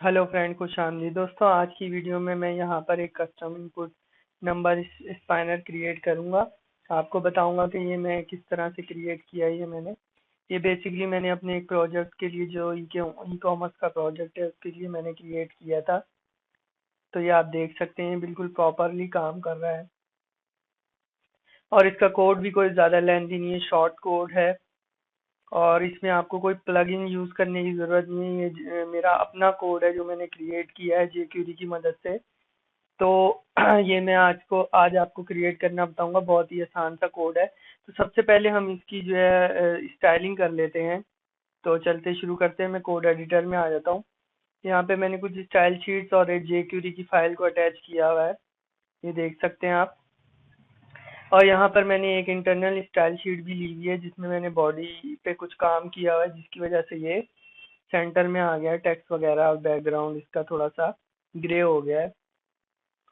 Hello friend, खुश आमदीद दोस्तों। आज की वीडियो में मैं यहाँ पर एक कस्टम इनपुट नंबर स्पाइनर क्रिएट करूँगा। आपको बताऊँगा कि ये मैं किस तरह से क्रिएट किया है। ये बेसिकली मैंने अपने एक प्रोजेक्ट के लिए, जो ई कॉमर्स का प्रोजेक्ट है, उसके लिए मैंने क्रिएट किया था। तो ये आप देख सकते हैं, बिल्कुल प्रॉपरली काम कर रहा है और इसका कोड भी कोई ज़्यादा लेंथी नहीं है, शॉर्ट कोड है। और इसमें आपको कोई प्लगइन यूज़ करने की ज़रूरत नहीं है। ये मेरा अपना कोड है जो मैंने क्रिएट किया है जेक्यूरी की मदद से। तो ये मैं आज आपको क्रिएट करना बताऊंगा। बहुत ही आसान सा कोड है। तो सबसे पहले हम इसकी जो है स्टाइलिंग कर लेते हैं। तो चलते शुरू करते हैं। मैं कोड एडिटर में आ जाता हूँ। यहाँ पे मैंने कुछ स्टाइल शीट्स और एक जेक्यूरी की फाइल को अटैच किया हुआ है, ये देख सकते हैं आप। और यहाँ पर मैंने एक इंटरनल स्टाइल शीट भी ली हुई है, जिसमें मैंने बॉडी पे कुछ काम किया हुआ है, जिसकी वजह से ये सेंटर में आ गया है टेक्स्ट वगैरह, और बैकग्राउंड इसका थोड़ा सा ग्रे हो गया है।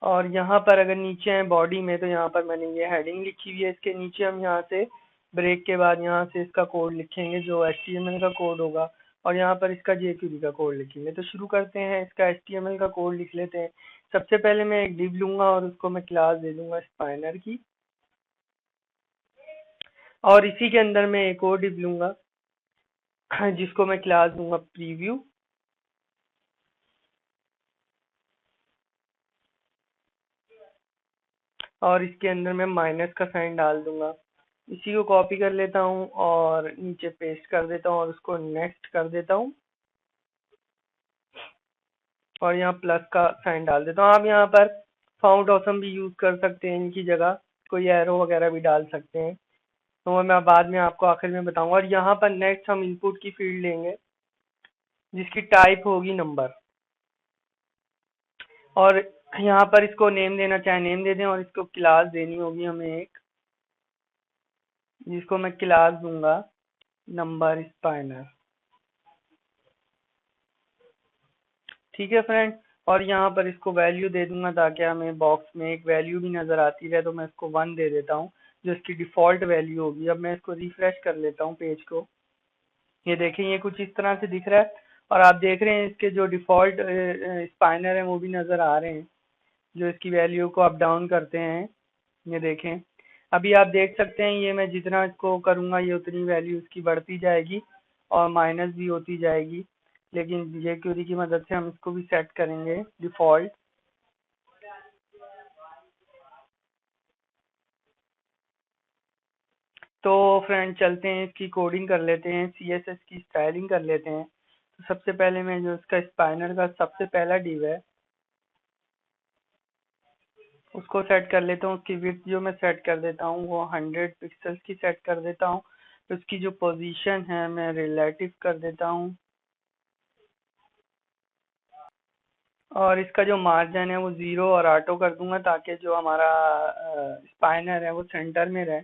और यहाँ पर अगर नीचे है बॉडी में, तो यहाँ पर मैंने ये हेडिंग लिखी हुई है। इसके नीचे हम यहाँ से ब्रेक के बाद यहाँ से इसका कोड लिखेंगे, जो HTML का कोड होगा, और यहाँ पर इसका JQuery का कोड लिखेंगे। तो शुरू करते हैं। इसका HTML का कोड लिख लेते हैं। सबसे पहले मैं एक डिव लूंगा और उसको मैं क्लास दे दूंगा स्पाइनर की, और इसी के अंदर मैं एक और डिव लूंगा जिसको मैं क्लास दूंगा प्रीव्यू, और इसके अंदर मैं माइनस का साइन डाल दूंगा। इसी को कॉपी कर लेता हूँ और नीचे पेस्ट कर देता हूँ और उसको नेक्स्ट कर देता हूँ, और यहाँ प्लस का साइन डाल देता हूँ। आप यहाँ पर फाउंड ऑसम भी यूज कर सकते हैं, इनकी जगह कोई एरो वगैरह भी डाल सकते हैं। तो वो मैं बाद में आपको आखिर में बताऊंगा। और यहाँ पर नेक्स्ट हम इनपुट की फील्ड लेंगे, जिसकी टाइप होगी नंबर। और यहाँ पर इसको नेम देना चाहे नेम दे दें, और इसको क्लास देनी होगी हमें एक, जिसको मैं क्लास दूंगा नंबर स्पाइनर। ठीक है फ्रेंड। और यहाँ पर इसको वैल्यू दे दूंगा, ताकि हमें बॉक्स में एक वैल्यू भी नजर आती रहे। तो मैं इसको 1 दे देता हूँ, जो इसकी डिफॉल्ट वैल्यू होगी। अब मैं इसको रिफ्रेश कर लेता हूँ पेज को। ये देखें, ये कुछ इस तरह से दिख रहा है। और आप देख रहे हैं इसके जो डिफॉल्ट स्पाइनर है वो भी नजर आ रहे हैं, जो इसकी वैल्यू को अप डाउन करते हैं। ये देखें, अभी आप देख सकते हैं, ये मैं जितना इसको करूंगा ये उतनी वैल्यू इसकी बढ़ती जाएगी और माइनस भी होती जाएगी। लेकिन jQuery की मदद से हम इसको भी सेट करेंगे डिफॉल्ट। तो फ्रेंड चलते हैं, इसकी कोडिंग कर लेते हैं, CSS की स्टाइलिंग कर लेते हैं। तो सबसे पहले मैं जो इसका स्पाइनर का सबसे पहला डिव है उसको सेट कर लेता हूँ। उसकी विड्थ जो मैं सेट कर देता हूँ वो 100 पिक्सल्स की सेट कर देता हूँ। उसकी जो पोजीशन है मैं रिलेटिव कर देता हूँ, और इसका जो मार्जिन है वो 0 और ऑटो कर दूंगा, ताकि जो हमारा स्पाइनर है वो सेंटर में रहे।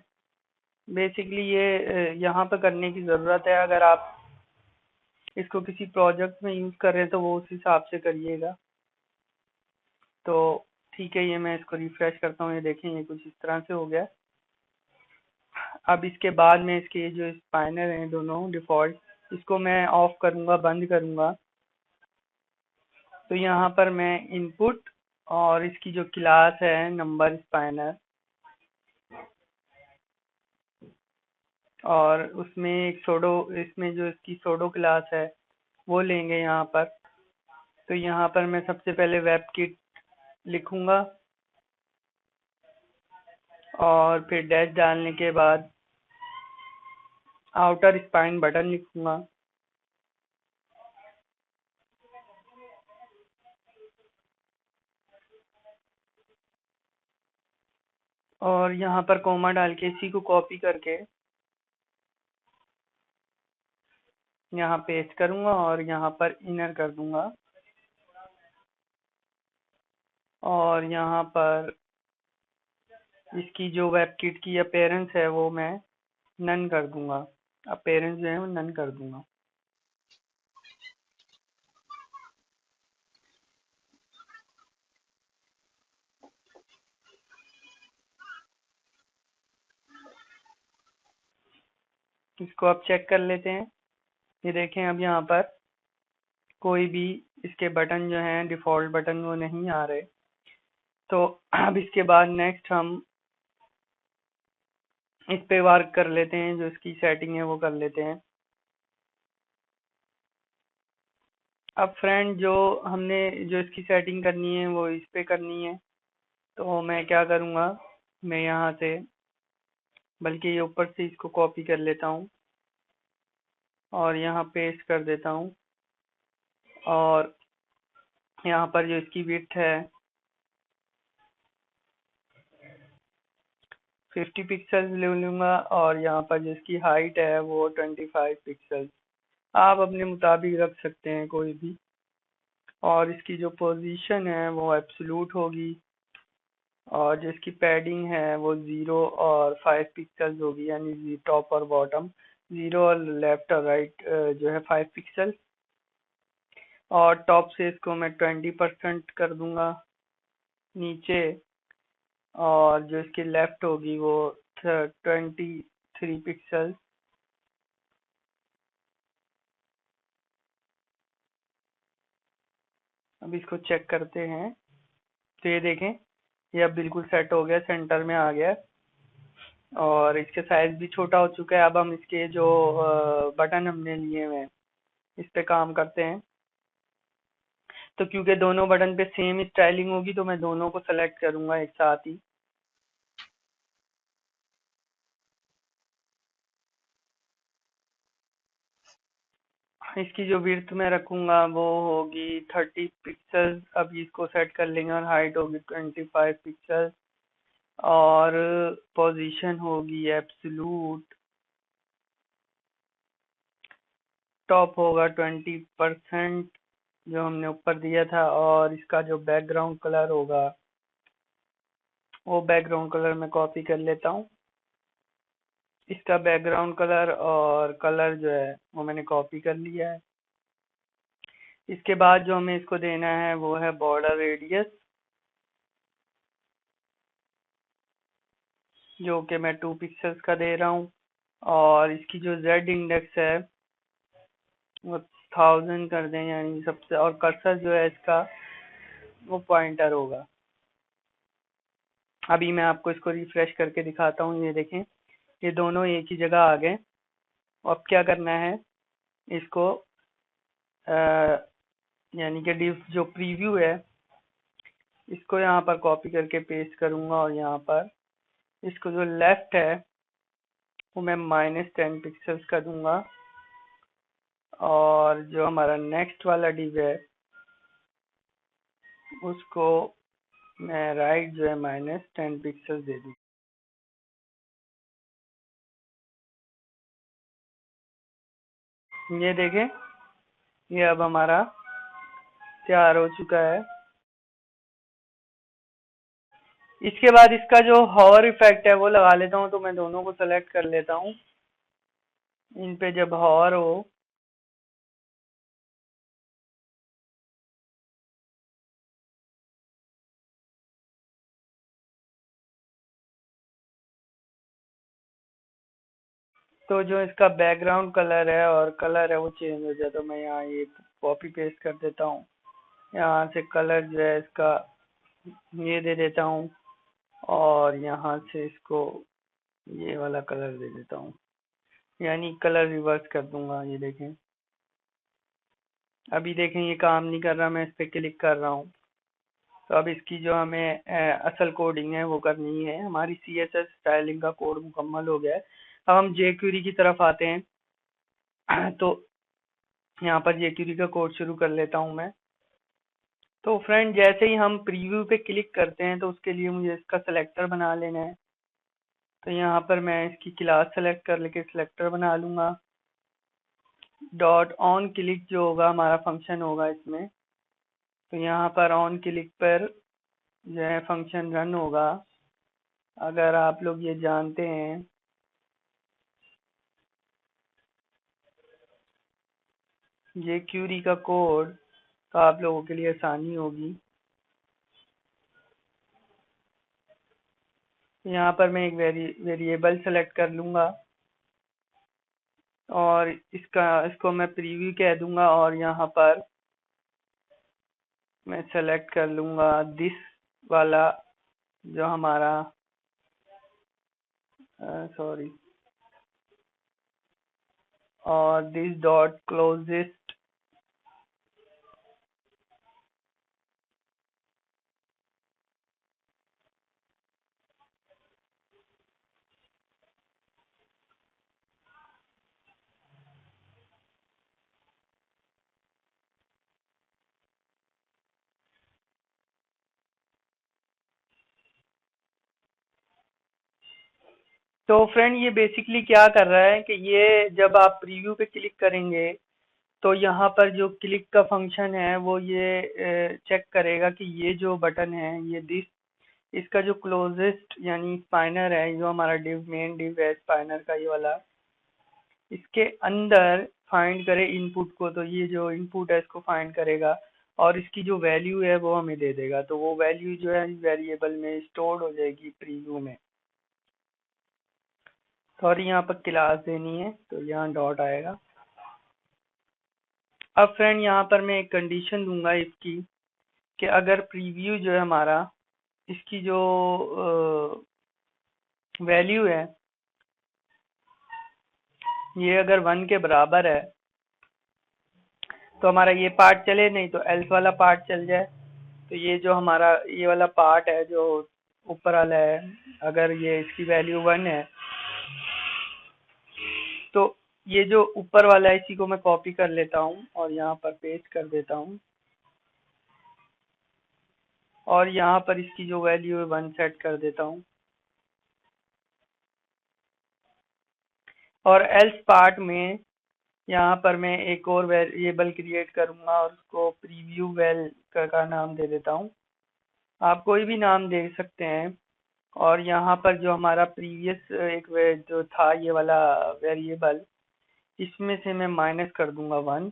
बेसिकली ये यहाँ पे करने की ज़रूरत है। अगर आप इसको किसी प्रोजेक्ट में यूज़ कर रहे हैं तो वो उस हिसाब से करिएगा। तो ठीक है, ये मैं इसको रिफ्रेश करता हूँ। ये देखें, ये कुछ इस तरह से हो गया। अब इसके बाद में इसके जो स्पाइनर हैं दोनों डिफ़ॉल्ट, इसको मैं ऑफ करूँगा, बंद करूँगा। तो यहाँ पर मैं इनपुट और इसकी जो क्लास है नंबर स्पाइनर, और उसमें एक सोडो, इसमें जो इसकी सोडो क्लास है वो लेंगे यहाँ पर। तो यहाँ पर मैं सबसे पहले वेब किट लिखूंगा, और फिर डैश डालने के बाद आउटर स्पाइन बटन लिखूंगा, और यहाँ पर कोमा डाल के इसी को कॉपी करके यहाँ पेस्ट करूंगा, और यहाँ पर इनर कर दूंगा, और यहाँ पर इसकी जो वेब किट की अपीयरेंस है वो मैं नन कर दूंगा। अपीयरेंस जो है वो नन कर दूंगा। इसको अब चेक कर लेते हैं। ये देखें, अब यहाँ पर कोई भी इसके बटन जो हैं डिफ़ॉल्ट बटन वो नहीं आ रहे। तो अब इसके बाद नेक्स्ट हम इस पे वर्क कर लेते हैं, जो इसकी सेटिंग है वो कर लेते हैं। अब फ्रेंड जो इसकी सेटिंग करनी है वो इस पे करनी है। तो मैं क्या करूँगा, मैं यहाँ से बल्कि ये ऊपर से इसको कॉपी कर लेता हूँ और यहाँ पेस्ट कर देता हूँ। और यहाँ पर जो इसकी विड्थ है 50 पिक्सल ले लूँगा और यहाँ पर जो इसकी हाइट है वो 25 पिक्सल। आप अपने मुताबिक रख सकते हैं कोई भी। और इसकी जो पोजीशन है वो एब्सोल्यूट होगी और जो इसकी पैडिंग है वो 0 और 5 पिक्सल्स होगी, यानी टॉप और बॉटम 0 और लेफ्ट और राइट जो है 5 पिक्सल। और टॉप से इसको मैं 20% कर दूंगा नीचे, और जो इसकी लेफ्ट होगी वो 23 पिक्सल। अब इसको चेक करते हैं तो ये देखें, ये अब बिल्कुल सेट हो गया, सेंटर में आ गया और इसके साइज भी छोटा हो चुका है। अब हम इसके जो बटन हमने लिए हुए हैं इस पे काम करते हैं। तो क्योंकि दोनों बटन पे सेम स्टाइलिंग होगी तो मैं दोनों को सेलेक्ट करूंगा एक साथ ही। इसकी जो विड्थ मैं रखूंगा वो होगी 30 पिक्सल। अब इसको सेट कर लेंगे और हाइट होगी 25 पिक्सल और पोजीशन होगी एब्सोल्यूट। टॉप होगा 20% जो हमने ऊपर दिया था, और इसका जो बैकग्राउंड कलर होगा वो बैकग्राउंड कलर मैं कॉपी कर लेता हूँ। इसका बैकग्राउंड कलर और कलर जो है वो मैंने कॉपी कर लिया है। इसके बाद जो हमें इसको देना है वो है बॉर्डर रेडियस, जो कि मैं 2 पिक्सल्स का दे रहा हूँ। और इसकी जो जेड इंडेक्स है वो 1000 कर दें, यानी सबसे, और कर्सर जो है इसका वो पॉइंटर होगा। अभी मैं आपको इसको रिफ्रेश करके दिखाता हूँ, ये देखें ये दोनों एक ही जगह आ गए। अब क्या करना है, इसको यानी कि डिव जो प्रीव्यू है इसको यहाँ पर कॉपी करके पेस्ट करूंगा और यहाँ पर इसको जो लेफ्ट है वो मैं -10 पिक्सल्स का दूंगा, और जो हमारा नेक्स्ट वाला डिव है उसको मैं राइट जो है -10 पिक्सल दे दूँ। ये देखें, ये अब हमारा तैयार हो चुका है। इसके बाद इसका जो हॉवर इफेक्ट है वो लगा लेता हूँ। तो मैं दोनों को सेलेक्ट कर लेता हूँ, इन पे जब हॉवर हो तो जो इसका बैकग्राउंड कलर है और कलर है वो चेंज हो जाए। तो मैं यहाँ ये कॉपी पेस्ट कर देता हूँ, यहाँ से कलर जो है इसका ये दे देता हूँ और यहाँ से इसको ये वाला कलर दे देता हूँ, यानी कलर रिवर्स कर दूंगा। ये देखें, अभी देखें ये काम नहीं कर रहा, मैं इस पे क्लिक कर रहा हूँ। तो अब इसकी जो हमें असल कोडिंग है वो करनी है। हमारी CSS स्टाइलिंग का कोड मुकम्मल हो गया है। अब हम jQuery की तरफ आते हैं। तो यहाँ पर jQuery का कोड शुरू कर लेता हूँ मैं। तो फ्रेंड, जैसे ही हम प्रीव्यू पे क्लिक करते हैं तो उसके लिए मुझे इसका सिलेक्टर बना लेना है। तो यहाँ पर मैं इसकी क्लास सेलेक्ट कर लेके सिलेक्टर बना लूंगा। डॉट ऑन क्लिक जो होगा हमारा फंक्शन होगा इसमें। तो यहाँ पर ऑन क्लिक पर जो है फंक्शन रन होगा। अगर आप लोग ये जानते हैं ये क्यूरी का कोड तो आप लोगों के लिए आसानी होगी। यहाँ पर मैं एक वेरिएबल सेलेक्ट कर लूंगा और इसको मैं प्रीव्यू कह दूंगा, और यहाँ पर मैं सेलेक्ट कर लूंगा दिस वाला जो हमारा सॉरी और दिस डॉट क्लोजेस्ट तो फ्रेंड ये बेसिकली क्या कर रहा है कि ये जब आप प्रीव्यू पे क्लिक करेंगे तो यहाँ पर जो क्लिक का फंक्शन है वो ये चेक करेगा कि ये जो बटन है ये दिस इसका जो क्लोजेस्ट यानी स्पाइनर है जो हमारा डिव मेन डिव है स्पाइनर का ये वाला इसके अंदर फाइंड करे इनपुट को। तो ये जो इनपुट है इसको फाइंड करेगा और इसकी जो वैल्यू है वो हमें दे देगा। तो वो वैल्यू जो है वेरिएबल में स्टोर हो जाएगी प्रीव्यू में। सॉरी यहाँ पर क्लास देनी है तो यहाँ डॉट आएगा। अब फ्रेंड यहाँ पर मैं एक कंडीशन दूंगा इसकी कि अगर प्रीव्यू जो है हमारा इसकी जो वैल्यू है ये अगर 1 के बराबर है तो हमारा ये पार्ट चले, नहीं तो एल्स वाला पार्ट चल जाए। तो ये जो हमारा ये वाला पार्ट है जो ऊपर वाला है अगर ये इसकी वैल्यू 1 है तो ये जो ऊपर वाला है इसी को मैं कॉपी कर लेता हूँ और यहाँ पर पेस्ट कर देता हूँ और यहाँ पर इसकी जो वैल्यू है 1 सेट कर देता हूँ और एल्स पार्ट में यहाँ पर मैं एक और वेरिएबल क्रिएट करूंगा और उसको प्रीव्यू वेल का नाम दे देता हूँ। आप कोई भी नाम दे सकते हैं और यहाँ पर जो हमारा प्रीवियस जो था ये वाला वेरिएबल इसमें से मैं माइनस कर दूंगा 1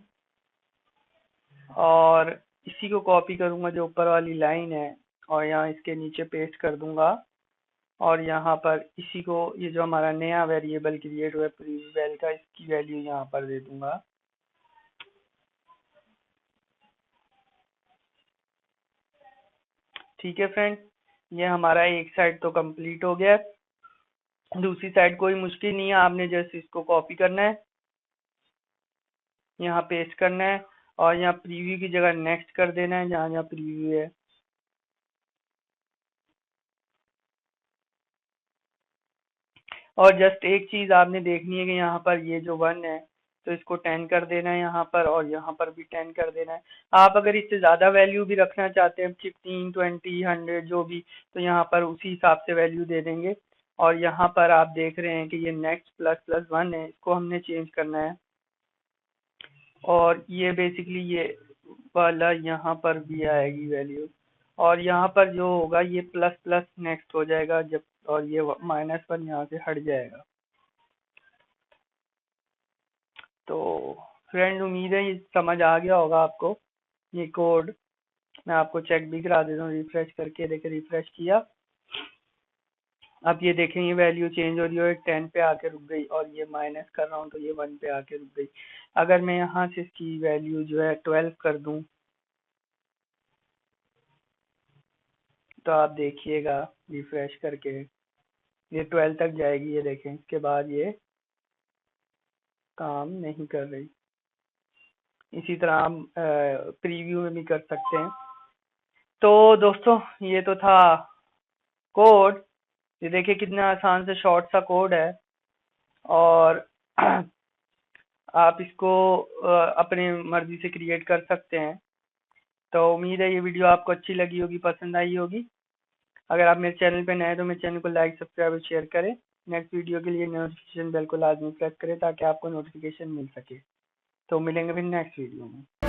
और इसी को कॉपी करूंगा जो ऊपर वाली लाइन है और यहाँ इसके नीचे पेस्ट कर दूंगा और यहाँ पर इसी को ये जो हमारा नया वेरिएबल क्रिएट हुआ है प्रीव्यू वेल का इसकी वैल्यू यहाँ पर दे दूंगा। ठीक है फ्रेंड, ये हमारा एक साइड तो कंप्लीट हो गया। दूसरी साइड कोई मुश्किल नहीं है, आपने जस्ट इसको कॉपी करना है, यहाँ पेस्ट करना है और यहाँ प्रीव्यू की जगह नेक्स्ट कर देना है जहाँ जहाँ प्रीव्यू है। और जस्ट एक चीज आपने देखनी है कि यहाँ पर ये जो 1 है तो इसको 10 कर देना है यहाँ पर और यहाँ पर भी 10 कर देना है। आप अगर इससे ज्यादा वैल्यू भी रखना चाहते हैं 15 20 100 जो भी तो यहाँ पर उसी हिसाब से वैल्यू दे देंगे। और यहाँ पर आप देख रहे हैं कि ये नेक्स्ट प्लस प्लस 1 है, इसको हमने चेंज करना है और ये बेसिकली ये वाला यहाँ पर भी आएगी वैल्यू और यहाँ पर जो होगा ये प्लस प्लस नेक्स्ट हो जाएगा जब और ये -1 यहाँ से हट जाएगा। तो फ्रेंड उम्मीद है ये समझ आ गया होगा आपको। ये कोड मैं आपको चेक भी करा देता हूँ रिफ्रेश करके। देखिए रिफ्रेश किया, अब ये देखें ये वैल्यू चेंज हो रही है 10 पे आके रुक गई और ये माइनस कर रहा हूँ तो ये 1 पे आके रुक गई। अगर मैं यहाँ से इसकी वैल्यू जो है 12 कर दूं तो आप देखिएगा रिफ्रेश करके ये 12 तक जाएगी। ये देखें इसके बाद ये काम नहीं कर रही। इसी तरह हम प्रीव्यू में भी कर सकते हैं। तो दोस्तों ये तो था कोड। ये देखिए कितना आसान से शॉर्ट सा कोड है और आप इसको अपने मर्जी से क्रिएट कर सकते हैं। तो उम्मीद है ये वीडियो आपको अच्छी लगी होगी, पसंद आई होगी। अगर आप मेरे चैनल पे नए हैं तो मेरे चैनल को लाइक सब्सक्राइब और शेयर करें। नेक्स्ट वीडियो के लिए नोटिफिकेशन बेल को लाजमी प्रेस करें ताकि आपको नोटिफिकेशन मिल सके। तो मिलेंगे फिर नेक्स्ट वीडियो में।